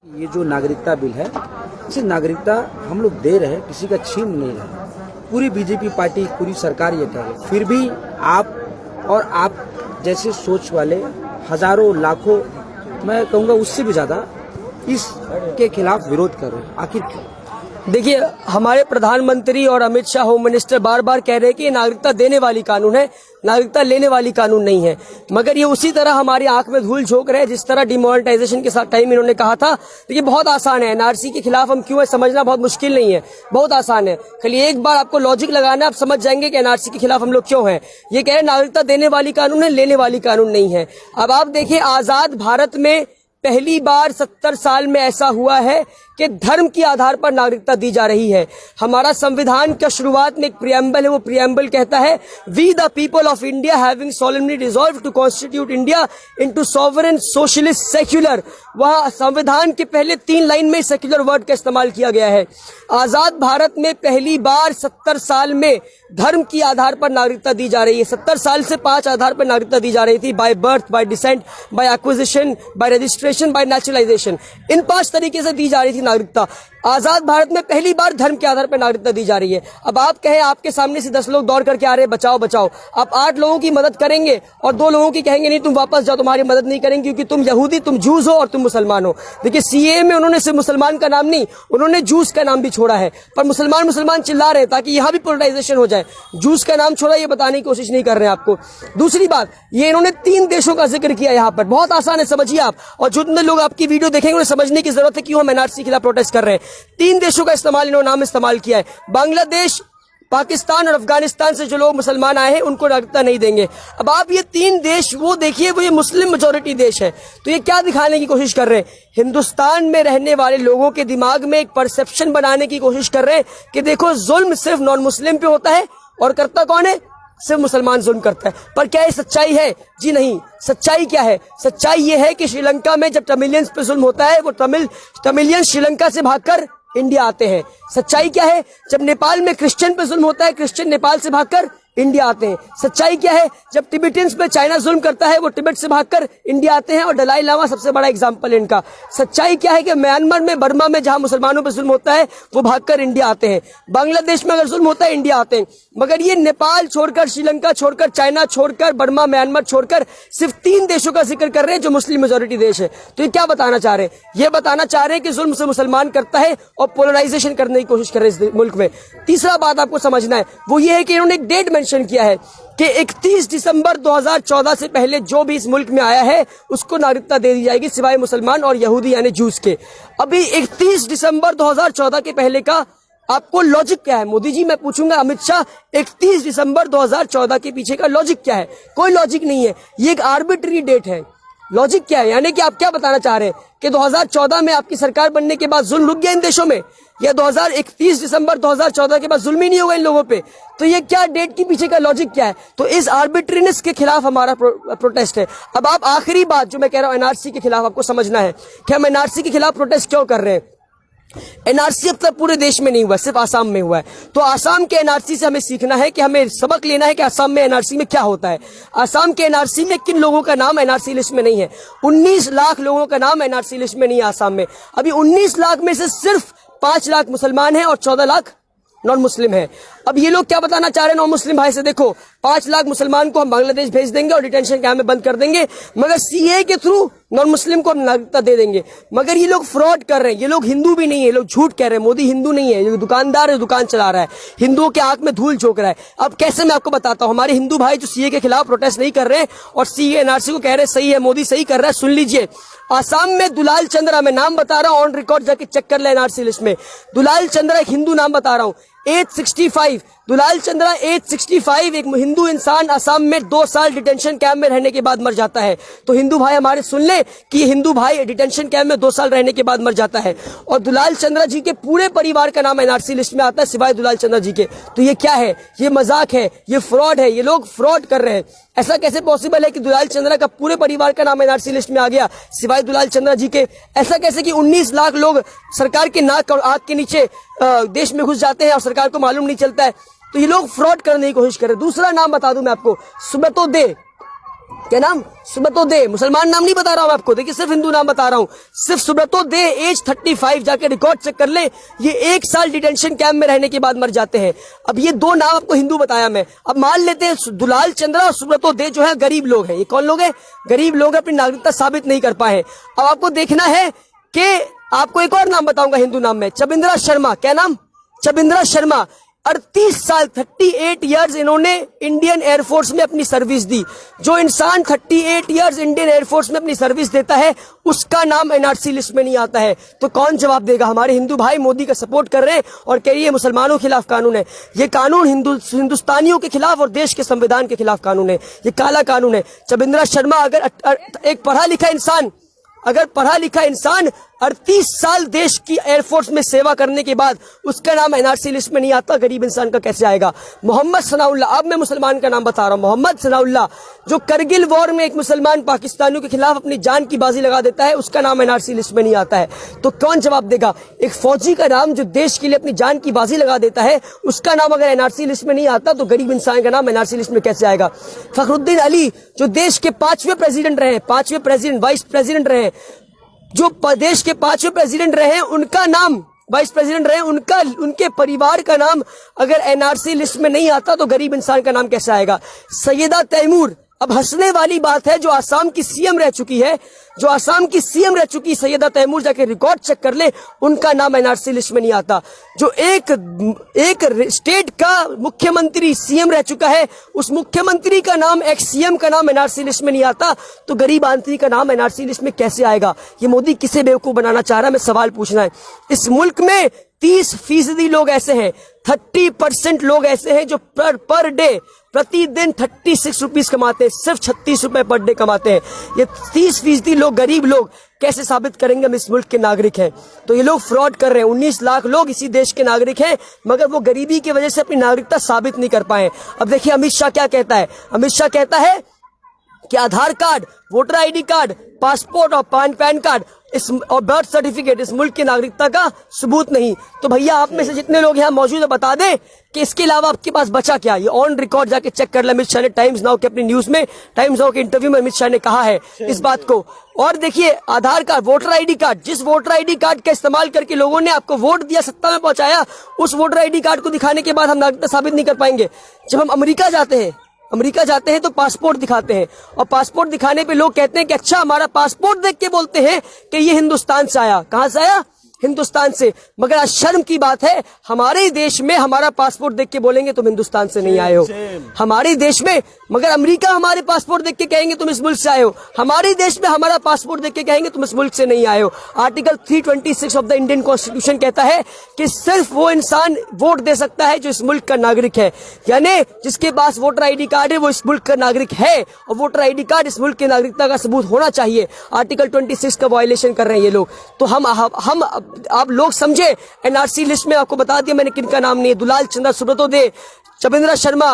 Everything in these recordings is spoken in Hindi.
ये जो नागरिकता बिल है, इसे नागरिकता हम लोग दे रहे हैं, किसी का छीन नहीं रहे। पूरी बीजेपी पार्टी, पूरी सरकार ये कह रही है, फिर भी आप और आप जैसे सोच वाले हजारों लाखों, मैं कहूँगा उससे भी ज्यादा इसके खिलाफ विरोध कर रहे हैं। आखिर क्यों? देखिए, हमारे प्रधानमंत्री और अमित शाह होम मिनिस्टर बार बार कह रहे हैं कि ये नागरिकता देने वाली कानून है, नागरिकता लेने वाली कानून नहीं है। मगर ये उसी तरह हमारी आंख में धूल झोंक रहे हैं जिस तरह डिमोनेटाइजेशन के साथ टाइम इन्होंने कहा था। देखिए, बहुत आसान है, एनआरसी के खिलाफ हम क्यों है समझना बहुत मुश्किल नहीं है, बहुत आसान है। खाली एक बार आपको लॉजिक लगाना, आप समझ जाएंगे कि एनआरसी के खिलाफ हम लोग क्यों हैं। ये कह रहे नागरिकता देने वाली कानून है, लेने वाली कानून नहीं है। अब आप देखिए, आजाद भारत में पहली बार 70 साल में ऐसा हुआ है कि धर्म के आधार पर नागरिकता दी जा रही है। हमारा संविधान का शुरुआत में एक प्रियम्बल है, वो प्रियम्बल कहता है, we the people of India having solemnly resolve to constitute India into sovereign socialist secular. वह संविधान के पहले 3 लाइन में सेक्युलर वर्ड का इस्तेमाल किया गया है। आजाद भारत में पहली बार 70 साल में धर्म के आधार पर नागरिकता दी जा रही है। 70 साल से 5 आधार पर नागरिकता दी जा रही थी, by birth, by descent, by acquisition, by registration, by naturalisation. इन 5 तरीके से दी जा रही थी नागरिकता। आजाद भारत में पहली बार धर्म के आधार पर नागरिकता दी जा रही है। अब आप कहें, आपके सामने से 10 लोग दौड़ करके आ रहे हैं, बचाओ बचाओ, आप 8 लोगों की मदद करेंगे और 2 लोगों की कहेंगे नहीं तुम वापस जाओ, तुम्हारी मदद नहीं करेंगे क्योंकि तुम यहूदी, तुम जूस हो और तुम मुसलमान हो। देखिए, सीए में उन्होंने सिर्फ मुसलमान का नाम नहीं, उन्होंने जूस का नाम भी छोड़ा है, पर मुसलमान मुसलमान चिल्ला रहे हैं ताकि यहां भी पोलराइजेशन हो जाए। जूस का नाम छोड़ा, ये बताने की कोशिश नहीं कर रहे हैं आपको। दूसरी बात, ये इन्होंने 3 देशों का जिक्र किया यहाँ पर, बहुत आसान है, समझिए आप। और जितने लोग आपकी वीडियो देखेंगे उन्हें समझने की जरूरत है कि हम एनआरसी के खिलाफ प्रोटेस्ट कर रहे हैं। 3 देशों का इस्तेमाल इन्होंने नाम इस्तेमाल किया है, बांग्लादेश, पाकिस्तान और अफगानिस्तान से जो लोग मुसलमान आए हैं उनको नागरिकता नहीं देंगे। अब आप ये 3 देश वो देखिए, वो ये मुस्लिम मेजोरिटी देश है, तो ये क्या दिखाने की कोशिश कर रहे हैं? हिंदुस्तान में रहने वाले लोगों के दिमाग में एक परसेप्शन बनाने की कोशिश कर रहे हैं कि देखो, जुल्म सिर्फ नॉन मुस्लिम पे होता है और करता कौन है? सिर्फ मुसलमान जुल्म करता है। पर क्या ये सच्चाई है? जी नहीं। सच्चाई क्या है? सच्चाई ये है कि श्रीलंका में जब तमिलियंस पे जुल्म होता है, वो तमिलियन श्रीलंका से भागकर इंडिया आते हैं। सच्चाई क्या है? जब नेपाल में क्रिश्चियन पे जुल्म होता है, क्रिश्चियन नेपाल से भागकर इंडिया आते हैं। सच्चाई क्या है? जब टिबेटियंस पे चाइना जुल्म करता है, वो तिब्बत से भागकर इंडिया आते हैं और दलाई लामा सबसे बड़ा एग्जाम्पल इनका। सच्चाई क्या है कि म्यांमार में, बर्मा में जहां मुसलमानों पे जुल्म होता है, वो भागकर इंडिया आते हैं। बांग्लादेश में अगर जुल्म होता है, इंडिया आते हैं। मगर ये नेपाल छोड़कर, श्रीलंका छोड़कर, चाइना छोड़कर, बर्मा, म्यांमार छोड़कर सिर्फ 3 देशों का जिक्र कर रहे हैं जो मुस्लिम मेजोरिटी देश है। तो ये क्या बताना चाह रहे हैं? ये बताना चाह रहे हैं कि जुल्म से मुसलमान करता है और पोलराइजेशन करने की कोशिश कर रहे हैं इस मुल्क में। तीसरा बात आपको समझना है, वो ये है कि इन्होंने एक डेट मेंशन किया है कि 31 दिसंबर 2014 से पहले जो भी इस मुल्क में आया है उसको नागरिकता दे दी जाएगी, सिवाय मुसलमान और यहूदी यानी जूस के। अभी 31 दिसंबर 2014 के पहले का आपको लॉजिक क्या है? मोदी जी, मैं पूछूंगा अमित शाह, 31 दिसंबर 2014 के पीछे का लॉजिक क्या है? कोई लॉजिक नहीं है, ये एक आर्बिट्री डेट है। लॉजिक क्या है? यानी कि आप क्या बताना चाह रहे हैं कि 2014 में आपकी सरकार बनने के बाद जुल्म रुक गया इन देशों में, या 31 दिसंबर 2014 के बाद जुल्म ही नहीं होगा इन लोगों पे? तो ये क्या डेट के पीछे का लॉजिक क्या है? तो इस आर्बिट्रीनेस के खिलाफ हमारा प्रोटेस्ट है। अब आप आखिरी बात जो मैं कह रहा हूं, एनआरसी के खिलाफ आपको समझना है कि हम एनआरसी के खिलाफ प्रोटेस्ट क्यों कर रहे हैं। एनआरसी अब तक पूरे देश में नहीं हुआ, सिर्फ आसाम में हुआ है। तो आसाम के एनआरसी से हमें सीखना है कि हमें सबक लेना है कि आसाम में एनआरसी में क्या होता है। आसाम के एनआरसी में किन लोगों का नाम एनआरसी लिस्ट में नहीं है? 19 लाख लोगों का नाम एनआरसी लिस्ट में नहीं है आसाम में। अभी 19 लाख में से सिर्फ 5 लाख मुसलमान हैं और 14 लाख नॉन मुस्लिम है। अब ये लोग क्या बताना चाह रहे हैं नॉन मुस्लिम भाई से? देखो, 5 लाख मुसलमान को हम बांग्लादेश भेज देंगे और डिटेंशन कैंप में बंद कर देंगे, मगर सीए के थ्रू नॉन मुस्लिम को हम नागरिकता दे देंगे। मगर ये लोग फ्रॉड कर रहे हैं, ये लोग हिंदू भी नहीं है, ये लोग झूठ कह रहे हैं। मोदी हिंदू नहीं है, ये दुकानदार है, दुकान चला रहा है, हिंदुओं के आंख में धूल झोंक रहा है। अब कैसे मैं आपको बताता हूं, हमारे हिंदू भाई जो सीए के खिलाफ प्रोटेस्ट नहीं कर रहे हैं और सीए एनआरसी को कह रहे हैं सही है, मोदी सही कर रहा है, सुन लीजिए। आसाम में दुलाल चंद्रा, मैं नाम बता रहा हूं, ऑन रिकॉर्ड जाके चेक कर ले एनआरसी लिस्ट में। दुलाल चंद्रा एक हिंदू नाम बता रहा हूं, 865 दुलाल चंद्रा 865 एक हिंदू इंसान आसाम में 2 साल डिटेंशन कैंप में रहने के बाद मर जाता है। तो हिंदू भाई हमारे सुन ले कि ये हिंदू भाई डिटेंशन कैंप में 2 साल रहने के बाद मर जाता है और दुलाल चंद्रा जी के पूरे परिवार का नाम एनआरसी लिस्ट में आता है सिवाय दुलाल चंद्रा जी के। तो ये क्या है? ये मजाक है, ये फ्रॉड है, ये लोग फ्रॉड कर रहे हैं। ऐसा कैसे पॉसिबल है कि दुलाल चंद्रा का पूरे परिवार का नाम एनआरसी लिस्ट में आ गया सिवाय दुलाल चंद्रा जी के? ऐसा कैसे कि 19 लाख लोग सरकार के नाक और आंख के नीचे देश में घुस जाते हैं और सरकार को मालूम नहीं चलता है? तो ये लोग फ्रॉड करने की कोशिश कर रहे हैं। दूसरा नाम बता दूं मैं आपको, सुब्रतो दे, क्या नाम? सुब्रतो दे। मुसलमान नाम नहीं बता रहा हूं आपको, देखिए सिर्फ हिंदू नाम बता रहा हूं। सिर्फ सुब्रतो दे, एज 35, जाके रिकॉर्ड चेक कर ले। ये 1 साल डिटेंशन कैंप में रहने के बाद मर जाते हैं। अब ये 2 नाम आपको हिंदू बताया मैं। अब मान लेते हैं दुलाल चंद्रा और सुब्रतो दे जो है गरीब लोग हैं। ये कौन लोग हैं? गरीब लोग अपनी नागरिकता साबित नहीं कर पाए। अब आपको देखना है कि आपको एक और नाम बताऊंगा हिंदू नाम में, चबिंद्रा शर्मा। क्या नाम? चबिंद्रा शर्मा। 38 साल 38 इयर्स इन्होंने इंडियन एयरफोर्स में अपनी सर्विस दी। जो इंसान 38 इयर्स इंडियन एयरफोर्स में अपनी सर्विस देता है उसका नाम एनआरसी लिस्ट में नहीं आता है। तो कौन जवाब देगा? हमारे हिंदू भाई मोदी का सपोर्ट कर रहे हैं और कह रही है मुसलमानों के खिलाफ कानून है। ये कानून हिंदुस्तानियों के खिलाफ और देश के संविधान के खिलाफ कानून है। ये काला कानून है। चबिंद्रा शर्मा अगर एक पढ़ा लिखा इंसान 38 साल देश की एयरफोर्स में सेवा करने के बाद उसका नाम एनआरसी लिस्ट में नहीं आता, गरीब इंसान का कैसे आएगा? मोहम्मद सनाउल्लाह, अब मैं मुसलमान का नाम बता रहा हूं, मोहम्मद सनाउल्लाह, जो करगिल वॉर में एक मुसलमान पाकिस्तानियों के खिलाफ अपनी जान की बाजी लगा देता है, उसका नाम एनआरसी लिस्ट में नहीं आता है। तो कौन जवाब देगा? एक फौजी का नाम जो देश के लिए अपनी जान की बाजी लगा देता है, उसका नाम अगर एनआरसी लिस्ट में नहीं आता तो गरीब इंसान का नाम एनआरसी लिस्ट में कैसे आएगा? फखरुद्दीन अली, जो देश के 5वें प्रेसिडेंट रहे, 5वें प्रेसिडेंट, वाइस प्रेसिडेंट रहे, जो देश के 5वें प्रेसिडेंट रहे, उनका नाम, वाइस प्रेसिडेंट रहे, उनके परिवार का नाम अगर एनआरसी लिस्ट में नहीं आता तो गरीब इंसान का नाम कैसे आएगा? सैयदा तैमूर, अब हंसने वाली बात है, जो आसाम की सीएम रह चुकी सैयदा तैमूर, जाके रिकॉर्ड चेक कर ले, उनका नाम एनआरसी लिस्ट में नहीं आता। जो एक स्टेट का मुख्यमंत्री सीएम रह चुका है, उस मुख्यमंत्री का नाम, एक्स सीएम का नाम एनआरसी लिस्ट में नहीं आता, तो गरीब आदमी का नाम एनआरसी लिस्ट में कैसे आएगा? ये मोदी किसे बेवकूफ बनाना चाह रहा है? मैं सवाल पूछना है। इस मुल्क में 30% लोग ऐसे हैं, 30% लोग ऐसे हैं जो पर डे, प्रतिदिन 36 रुपीस कमाते हैं, सिर्फ 36 रुपए पर डे कमाते हैं। ये 30% लोग, गरीब लोग, कैसे साबित करेंगे हम इस मुल्क के नागरिक हैं? तो ये लोग फ्रॉड कर रहे हैं। 19 लाख लोग इसी देश के नागरिक हैं, मगर वो गरीबी की वजह से अपनी नागरिकता साबित नहीं कर पाए। अब देखिए अमित शाह क्या कहता है। अमित शाह कहता है कि Aadhaar card, voter ID card, passport और पैन कार्ड और बर्थ सर्टिफिकेट इस मुल्क की नागरिकता का सबूत नहीं। तो भैया आप में से जितने लोग यहाँ मौजूद है बता दें कि इसके अलावा आपके पास बचा क्या? ये ऑन रिकॉर्ड जाके चेक कर ले। अमित शाह ने टाइम्स नाउ के अपनी न्यूज में, टाइम्स नाउ के इंटरव्यू में अमित शाह ने कहा है इस बात को। और देखिए आधार कार्ड, वोटर आईडी कार्ड, जिस वोटर आईडी कार्ड का इस्तेमाल करके लोगों ने आपको वोट दिया, सत्ता में पहुंचाया, उस वोटर आईडी कार्ड को दिखाने के बाद हम नागरिकता साबित नहीं कर पाएंगे। जब हम अमेरिका जाते हैं तो पासपोर्ट दिखाते हैं, और पासपोर्ट दिखाने पे लोग कहते हैं कि अच्छा, हमारा पासपोर्ट देख के बोलते हैं कि ये हिंदुस्तान से आया। कहां से आया? हिंदुस्तान से। मगर आज शर्म की बात है, हमारे ही देश में हमारा पासपोर्ट देख के बोलेंगे तुम हिंदुस्तान से नहीं आए हो। हमारे देश में, मगर अमेरिका हमारे पासपोर्ट देख के कहेंगे तुम इस मुल्क से आए हो। हमारे देश में हमारा पासपोर्ट देख के कहेंगे तुम इस मुल्क से नहीं आए हो। Article 326 of the Indian constitution कहता है कि सिर्फ वो इंसान वोट दे सकता है जो इस मुल्क का नागरिक है, यानी जिसके पास वोटर आईडी कार्ड है वो इस मुल्क का नागरिक है, और वोटर आईडी कार्ड इस मुल्क की नागरिकता का सबूत होना चाहिए। आर्टिकल 26 का वायलेशन कर रहे हैं ये लोग। तो हम आप लोग समझे, एनआरसी लिस्ट में आपको बता दिया मैंने किन का नाम नहीं है। दुलाल चंद्रा, सुब्रतो दे, चबिंद्रा शर्मा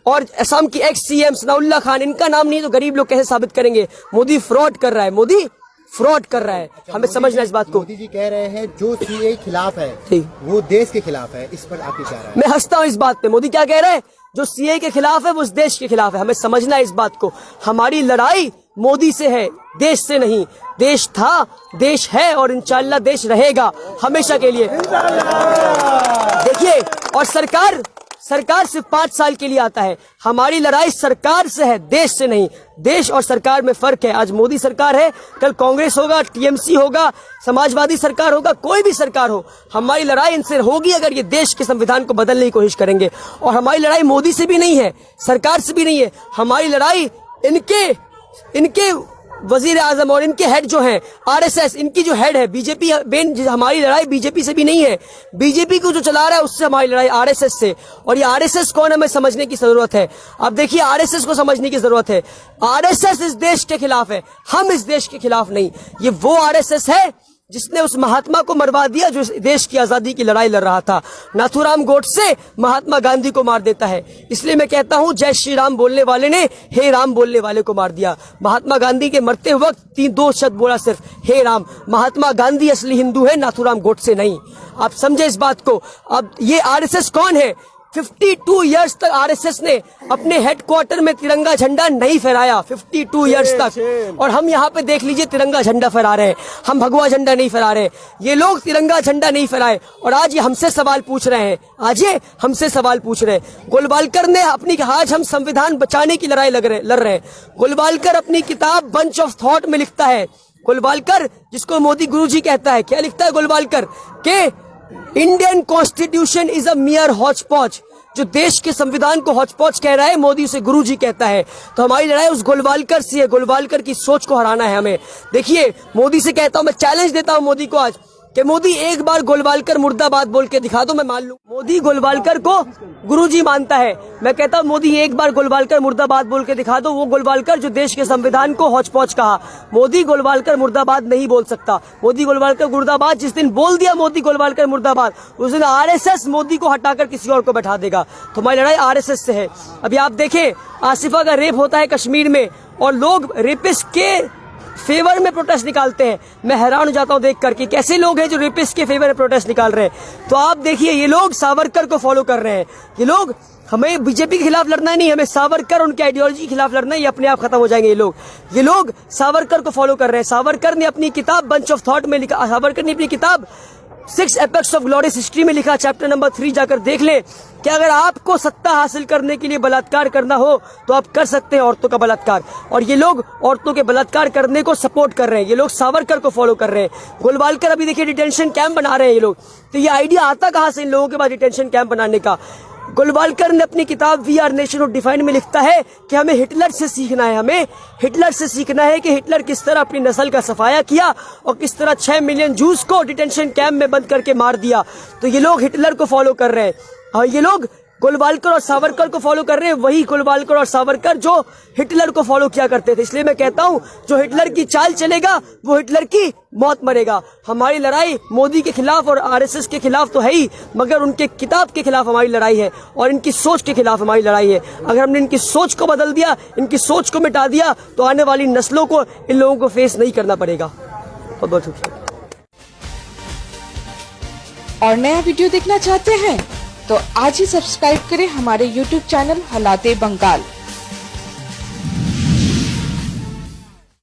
और असम की एक्स सीएम सनाउल्लाह खान, इनका नाम नहीं है। तो गरीब लोग कैसे साबित करेंगे? मोदी फ्रॉड कर रहा है, मोदी फ्रॉड कर रहा है। हमें समझना है इस बात को। मोदी जी कह रहे हैं जो सीए खिलाफ है वो देश के खिलाफ है, इस पर आपकी क्या राय है? मैं हंसता हूँ इस बात पे। मोदी क्या कह रहे हैं? जो सीए के खिलाफ है वो इस देश के खिलाफ है। हमें समझना है इस बात को। हमारी लड़ाई मोदी से है, देश से नहीं। देश था, देश है और इंशाअल्लाह देश रहेगा हमेशा के लिए। देखिए, और सरकार सिर्फ 5 साल के लिए आता है। हमारी लड़ाई सरकार से है, देश से नहीं। देश और सरकार में फर्क है। आज मोदी सरकार है, कल कांग्रेस होगा, टीएमसी होगा, समाजवादी सरकार होगा, कोई भी सरकार हो, हमारी लड़ाई इनसे होगी अगर ये देश के संविधान को बदलने की कोशिश करेंगे। और हमारी लड़ाई मोदी से भी नहीं है, सरकार से भी नहीं है। हमारी लड़ाई इनके वजीर आजम और इनके हेड जो हैं, आरएसएस, इनकी जो हेड है बीजेपी, हमारी लड़ाई बीजेपी से भी नहीं है। बीजेपी को जो चला रहा है उससे हमारी लड़ाई आरएसएस से। और ये आरएसएस कौन, हमें समझने की जरूरत है। अब देखिए, आरएसएस को समझने की जरूरत है। आरएसएस इस देश के खिलाफ है, हम इस देश के खिलाफ नहीं। ये वो आरएसएस है जिसने उस महात्मा को मरवा दिया जो देश की आजादी की लड़ाई लड़ रहा था। नाथूराम गोडसे महात्मा गांधी को मार देता है। इसलिए मैं कहता हूं, जय श्री राम बोलने वाले ने हे राम बोलने वाले को मार दिया। महात्मा गांधी के मरते वक्त 2 शब्द बोला, सिर्फ हे राम। महात्मा गांधी असली हिंदू है, नाथूराम गोडसे नहीं। आप समझे इस बात को। अब ये आरएसएस कौन है? 52 इयर्स तक आरएसएस ने अपने हेडक्वार्टर में तिरंगा झंडा नहीं फहराया, 52 इयर्स तक। और हम यहाँ पे देख लीजिए तिरंगा झंडा फहरा रहे हैं, हम भगवा झंडा नहीं फहरा रहे। ये लोग तिरंगा झंडा नहीं फहराए और आज ये हमसे सवाल पूछ रहे हैं, आज ये हमसे सवाल पूछ रहे हैं। गोलवालकर ने अपनी, आज हम संविधान बचाने की लड़ाई लड़ रहे हैं। गोलवालकर अपनी किताब बंच ऑफ थॉट में लिखता है, गोलवालकर जिसको मोदी गुरुजी कहता है, क्या लिखता है गोलवालकर के Indian constitution is a मियर hotchpotch. जो देश के संविधान को हॉचपॉच कह रहा है, मोदी उसे गुरुजी कहता है। तो हमारी लड़ाई उस गोलवालकर से है, गोलवालकर की सोच को हराना है हमें। देखिए मोदी से कहता हूं, मैं चैलेंज देता हूं मोदी को आज कि मोदी एक बार गोलवालकर मुर्दाबाद बोल के दिखा दो, मैं मान लूं। मोदी गोलवालकर को गुरुजी मानता है, मैं कहता हूं मोदी एक बार गोलवालकर मुर्दाबाद बोल के दिखा दो। वो गोलवालकर जो देश के संविधान को हौच-पौच कहा, मोदी गोलवालकर मुर्दाबाद नहीं बोल सकता। मोदी गोलवालकर मुर्दाबाद जिस दिन बोल दिया मोदी गोलवालकर मुर्दाबाद, उस दिन आरएसएस मोदी को हटाकर किसी और को बैठा देगा। तो हमारी लड़ाई आरएसएस से है। अभी आप देखें आसिफा का रेप होता है कश्मीर में और लोग रेपिस्ट के फेवर में प्रोटेस्ट निकालते हैं। मैं हैरान हो जाता हूं देख करके कैसे लोग हैं जो रेपिस्ट के फेवर में प्रोटेस्ट निकाल रहे हैं। तो आप देखिए ये लोग सावरकर को फॉलो कर रहे हैं। ये लोग, हमें बीजेपी के खिलाफ लड़ना नहीं, हमें सावरकर उनकी आइडियोलॉजी के खिलाफ लड़ना है। ये अपने आप खत्म हो जाएंगे ये लोग सावरकर को फॉलो कर रहे हैं। सावरकर ने अपनी किताब बंच ऑफ थॉट में लिखा, सावरकर ने अपनी किताब 6 एपेक्स ऑफ ग्लोरियस हिस्ट्री में लिखा, चैप्टर नंबर 3 जाकर देख ले कि अगर आपको सत्ता हासिल करने के लिए बलात्कार करना हो तो आप कर सकते हैं औरतों का बलात्कार। और ये लोग औरतों के बलात्कार करने को सपोर्ट कर रहे हैं। ये लोग सावरकर को फॉलो कर रहे हैं। गोलवालकर अभी देखिए डिटेंशन कैंप बना रहे हैं ये लोग। तो ये आइडिया आता कहां से इन लोगों के पास डिटेंशन कैंप बनाने का? गोलवालकर ने अपनी किताब we are nation of define में लिखता है कि हमें हिटलर से सीखना है। हमें हिटलर से सीखना है कि हिटलर किस तरह अपनी नस्ल का सफाया किया और किस तरह 6 मिलियन जूस को डिटेंशन कैंप में बंद करके मार दिया। तो ये लोग हिटलर को फॉलो कर रहे हैं और ये लोग गोलवालकर और सावरकर को फॉलो कर रहे हैं। वही गोलवालकर और सावरकर जो हिटलर को फॉलो किया करते थे। इसलिए मैं कहता हूं जो हिटलर की चाल चलेगा वो हिटलर की मौत मरेगा। हमारी लड़ाई मोदी के खिलाफ और आरएसएस के खिलाफ तो है ही, मगर उनके किताब के खिलाफ हमारी लड़ाई है और इनकी सोच के खिलाफ हमारी लड़ाई है। अगर हमने इनकी सोच को बदल दिया, इनकी सोच को मिटा दिया, तो आने वाली नस्लों को इन लोगों को फेस नहीं करना पड़ेगा। बहुत बहुत शुक्रिया। और नया वीडियो देखना चाहते हैं तो आज ही सब्सक्राइब करें हमारे YouTube चैनल हालाते बंगाल।